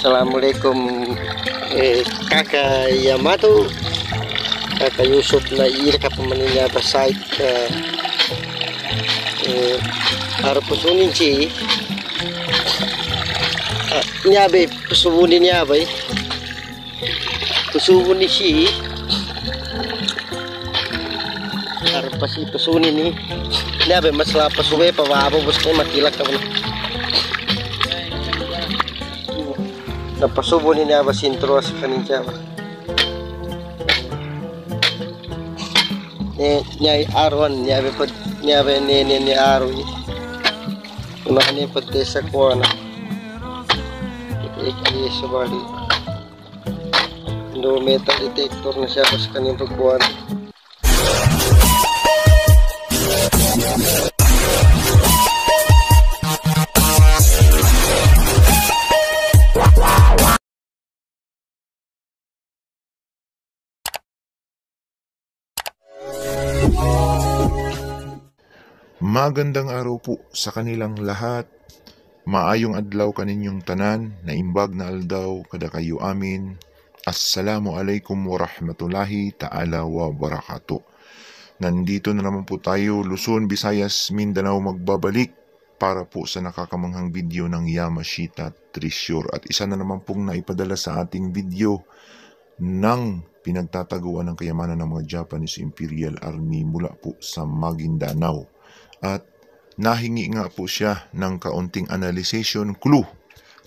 Assalamualaikum Kakak Yamato, Kakak Yusuf na ira ka pamaninya basait para pusunin si nyabe pusunin niya ba pusunin si para pasi pusunin ni nyabe masla pasuwe pawabo bus kay makilak ka na napasubo ni niya ba sintro sa kaninja ba nyai arwan nyabe pod nyabe ni arwi unani pod desa ko na iki sabali do metal detector na siya sa kanin pagbuwan. Magandang araw po sa kanilang lahat. Maayong adlaw kaninyong tanan, na imbag na aldaw kada kayo amin. Assalamualaikum warahmatullahi ta'ala wa barakatuh. Nandito na naman po tayo, Luzon, Visayas, Mindanao, magbabalik para po sa nakakamanghang video ng Yamashita Treasure. At isa na naman pong naipadala sa ating video ng pinagtataguan ng kayamanan ng mga Japanese Imperial Army mula po sa Maguindanao. At nahingi nga po siya ng kaunting analyzation clue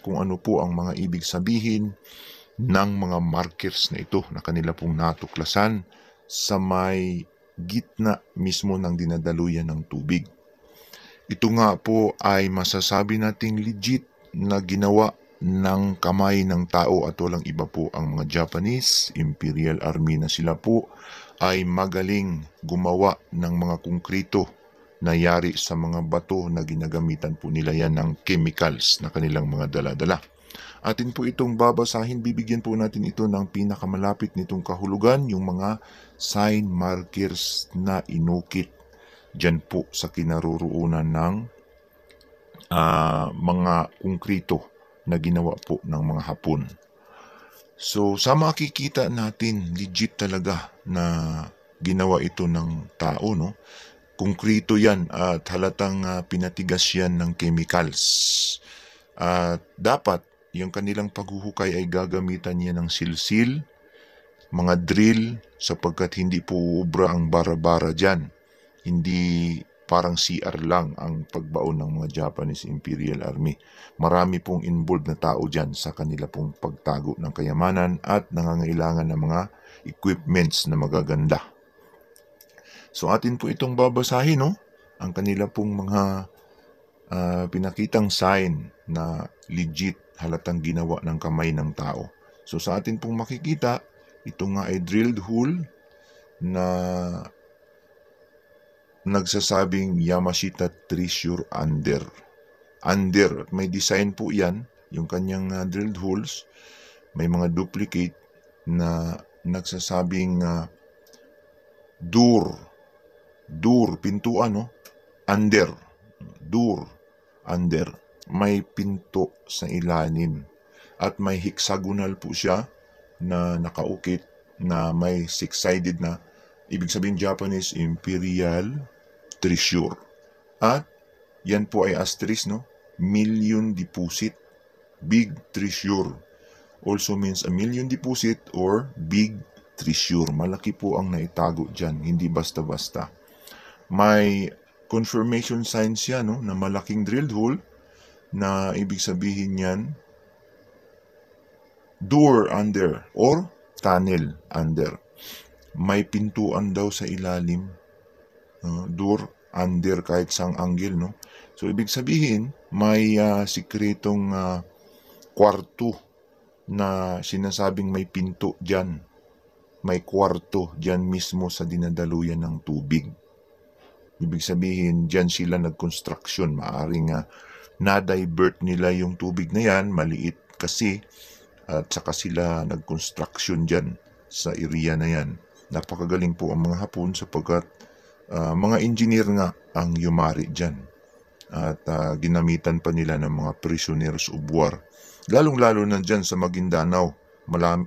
kung ano po ang mga ibig sabihin ng mga markers na ito na kanila pong natuklasan sa may gitna mismo ng dinadaluyan ng tubig. Ito nga po ay masasabi nating legit na ginawa ng kamay ng tao at walang iba po ang mga Japanese Imperial Army na sila po ay magaling gumawa ng mga konkrito na yari sa mga bato na ginagamitan po nila yan ng chemicals na kanilang mga dala-dala. Atin po itong babasahin, bibigyan po natin ito ng pinakamalapit nitong kahulugan, yung mga sign markers na inukit dyan po sa kinaroroonan ng mga konkrito na ginawa po ng mga Hapon. So sa makikita natin, legit talaga na ginawa ito ng tao, no? Konkrito yan at halatang pinatigas yan ng chemicals. At dapat yung kanilang paghuhukay ay gagamitan niya ng silsil, mga drill, sapagkat hindi po ubra ang bara-bara dyan. Hindi parang CR lang ang pagbaon ng mga Japanese Imperial Army. Marami pong involved na tao dyan sa kanila pong pagtago ng kayamanan at nangangailangan ng mga equipments na magaganda. So atin po itong babasahin, no? Ang kanila pong mga pinakitang sign na legit halatang ginawa ng kamay ng tao. So sa atin pong makikita, ito nga ay drilled hole na nagsasabing Yamashita Treasure under. Under, may design po yan, yung kanyang drilled holes. May mga duplicate na nagsasabing door, pintuan, no? Under, door, under. May pinto sa ilalim. At may hexagonal po siya na nakaukit na may six-sided na, ibig sabihin Japanese Imperial Treasure. At yan po ay asterisk, no? Million deposit, big treasure. Also means a million deposit or big treasure. Malaki po ang naitago dyan, hindi basta-basta. May confirmation signs yan, no? Na malaking drilled hole na ibig sabihin yan door under or tunnel under. May pintuan daw sa ilalim, door under kahit sang angle, no? So ibig sabihin may sikretong kwarto na sinasabing may pinto dyan. May kwarto dyan mismo sa dinadaluyan ng tubig. Ibig sabihin, dyan sila nag-construction. Maaring na-divert nila yung tubig na yan, maliit kasi, at saka sila nag-construction dyan sa area na yan. Napakagaling po ang mga Hapon sapagkat mga engineer nga ang yumari dyan. at ginamitan pa nila ng mga prisoners of war. Lalong-lalo na dyan sa Maguindanao,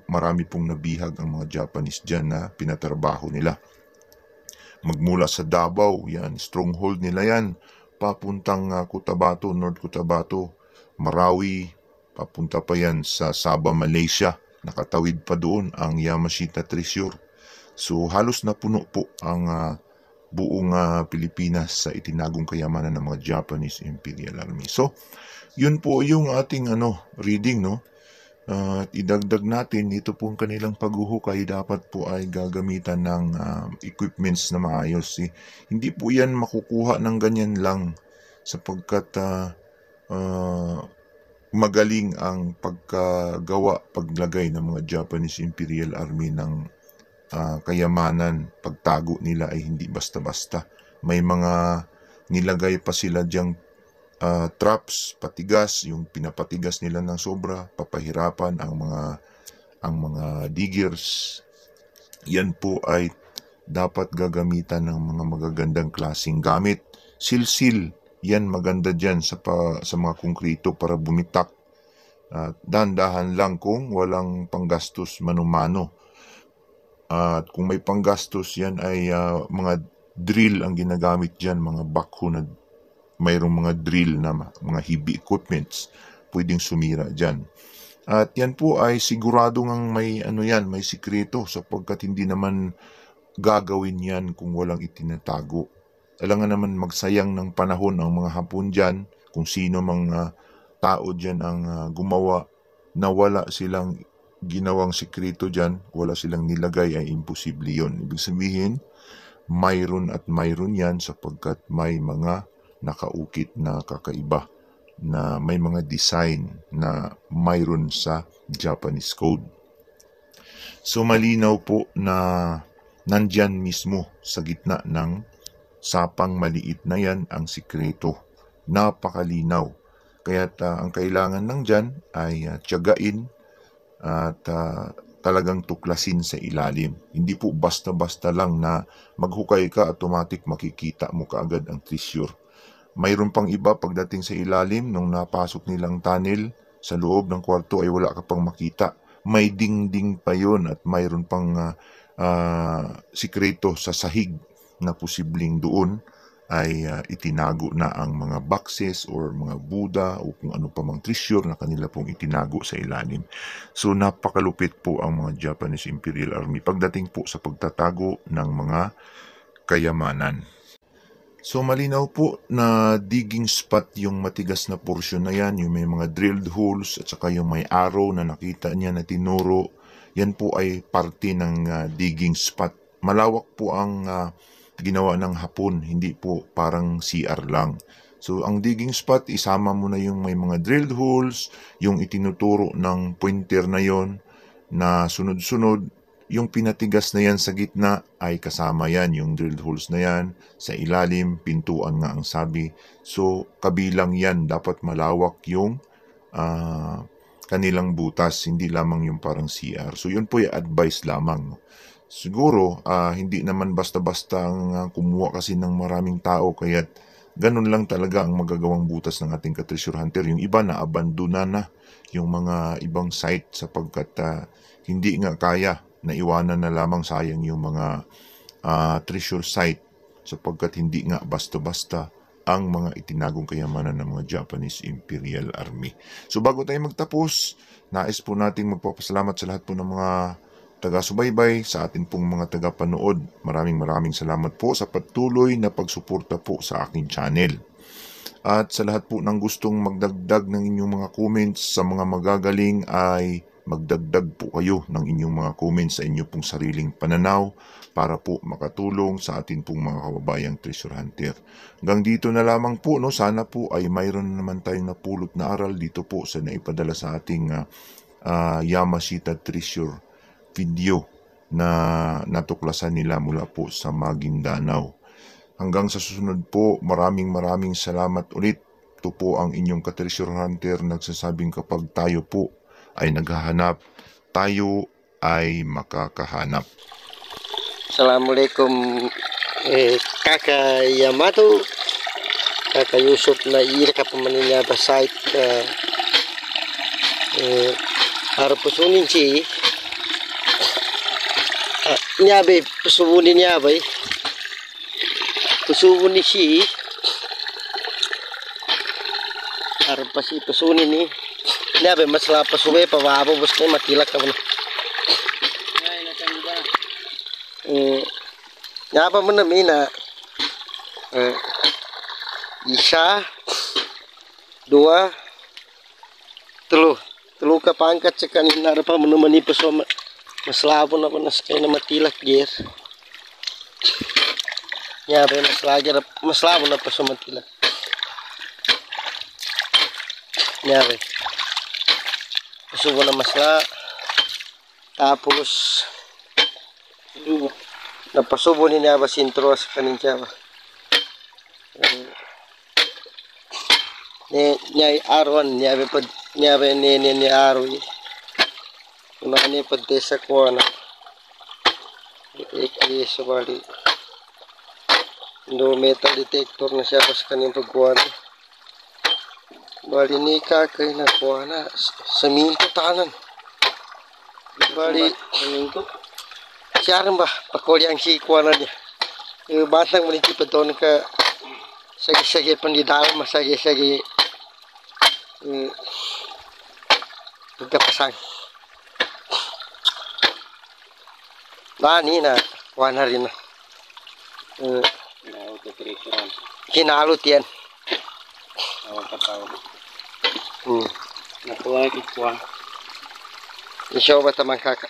marami pong nabihag ang mga Japanese dyan na pinatrabaho nila. Magmula sa Davao, yan, stronghold nila yan, papuntang Cotabato, North Cotabato, Marawi, papunta pa yan sa Sabah, Malaysia. Nakatawid pa doon ang Yamashita Treasure. So halos napuno po ang buong Pilipinas sa itinagong kayamanan ng mga Japanese Imperial Army. So, yun po yung ating reading, no? At idagdag natin, ito pong kanilang paghuhukay dapat po ay gagamitan ng equipments na maayos. Hindi po yan makukuha ng ganyan lang sapagkat magaling ang paglagay ng mga Japanese Imperial Army ng kayamanan. Pagtago nila ay hindi basta-basta. May mga nilagay pa sila diyang traps, patigas, yung pinapatigas nila ng sobra, papahirapan ang mga diggers. Yan po ay dapat gagamitan ng mga magagandang klaseng gamit. Silsil, yan maganda dyan sa mga konkrito para bumitak. Dahan-dahan lang kung walang panggastos mano-mano. At kung may panggastos, yan ay mga drill ang ginagamit dyan, mga backhoe na mayroong mga drill na mga heavy equipments pwedeng sumira dyan. At yan po ay sigurado ngang may sikreto sapagkat hindi naman gagawin yan kung walang itinatago. Alangan naman magsayang ng panahon ang mga Hapon dyan, kung sino mga tao dyan ang gumawa na wala silang ginawang sikreto dyan, wala silang nilagay, ay imposible yun. Ibig sabihin, mayroon at mayroon yan sapagkat may mga nakaukit na kakaiba na may mga design na mayroon sa Japanese code. So malinaw po na nandyan mismo sa gitna ng sapang maliit na yan ang sikreto. Napakalinaw. Kaya't ang kailangan lang dyan ay tiyagain at talagang tuklasin sa ilalim. Hindi po basta-basta lang na maghukay ka, automatic makikita mo kaagad ang treasure. Mayroon pang iba pagdating sa ilalim, nung napasok nilang tunnel, sa loob ng kwarto ay wala ka pang makita. May dingding pa yon at mayroon pang sikreto sa sahig na posibleng doon ay itinago na ang mga boxes or mga Buddha o kung ano pa mang treasure na kanila pong itinago sa ilalim. So napakalupit po ang mga Japanese Imperial Army pagdating po sa pagtatago ng mga kayamanan. So malinaw po na digging spot yung matigas na porsyon na yan, yung may mga drilled holes at saka yung may arrow na nakita niya na tinuro, yan po ay parte ng digging spot. Malawak po ang ginawa ng Hapon, hindi po parang CR lang. So ang digging spot, isama mo na yung may mga drilled holes, yung itinuturo ng pointer na yon na sunod-sunod. Yung pinatigas na yan sa gitna ay kasama yan, yung drilled holes na yan. Sa ilalim, pintuan nga ang sabi. So, kabilang yan, dapat malawak yung kanilang butas, hindi lamang yung parang CR. So, yun po yung advice lamang. Siguro, hindi naman basta-basta ang kumuha kasi ng maraming tao, kaya ganun lang talaga ang magagawang butas ng ating ka-treasure hunter. Yung iba na abandona na yung mga ibang site sapagkat hindi nga kaya na iwanan na lamang, sayang yung mga treasure site sapagkat hindi nga basta-basta ang mga itinagong kayamanan ng mga Japanese Imperial Army. So bago tayo magtapos, nais po nating magpapasalamat sa lahat po ng mga taga-subaybay, sa atin pong mga taga-panood. Maraming salamat po sa patuloy na pagsuporta po sa aking channel. At sa lahat po ng gustong magdagdag ng inyong mga comments sa mga magagaling ay magdagdag po kayo ng inyong mga comments sa inyo pong sariling pananaw para po makatulong sa atin pong mga kababayang treasure hunter. Hanggang dito na lamang po, no? Sana po ay mayroon naman tayong napulot na aral dito po sa naipadala sa ating Yamashita Treasure video na natuklasan nila mula po sa Maguindanao. Hanggang sa susunod po, maraming salamat ulit. Ito po ang inyong ka-treasure hunter nagsasabing kapag tayo po ay naghahanap, tayo ay makakahanap. Assalamualaikum Kakak Yamato. kakayusop na ira ka pamanin niya ba site ka harap pusunin si niya ba pusunin niya ba pusunin si harap pa si pusunin ni niya ba mas lapas uwe pababo bus kayo matilak ka ba niya pa mo namin na isa, dua, telu ka pangkat sa kanina pa menemani peso mas labo na panas kayo na matilak ger. Ya, mas labo na peso matilak. Ya, peso na masla. Tapos napasubo ni niya ba sintro sa kaninja ba. Nyai arwan nyabe ni arwi unani desa kuana iki sabali do metal detector na siya pas kanin pagkuan bali ni ka kay na kuana seminto tanan bali seminto siaran ba pakol yang si kuana dia batang meniti peton ka sagi pendidal masagi pagkapasang ni na wana rin na kinalot yan nakuha kikuha isyo ba tamang kaka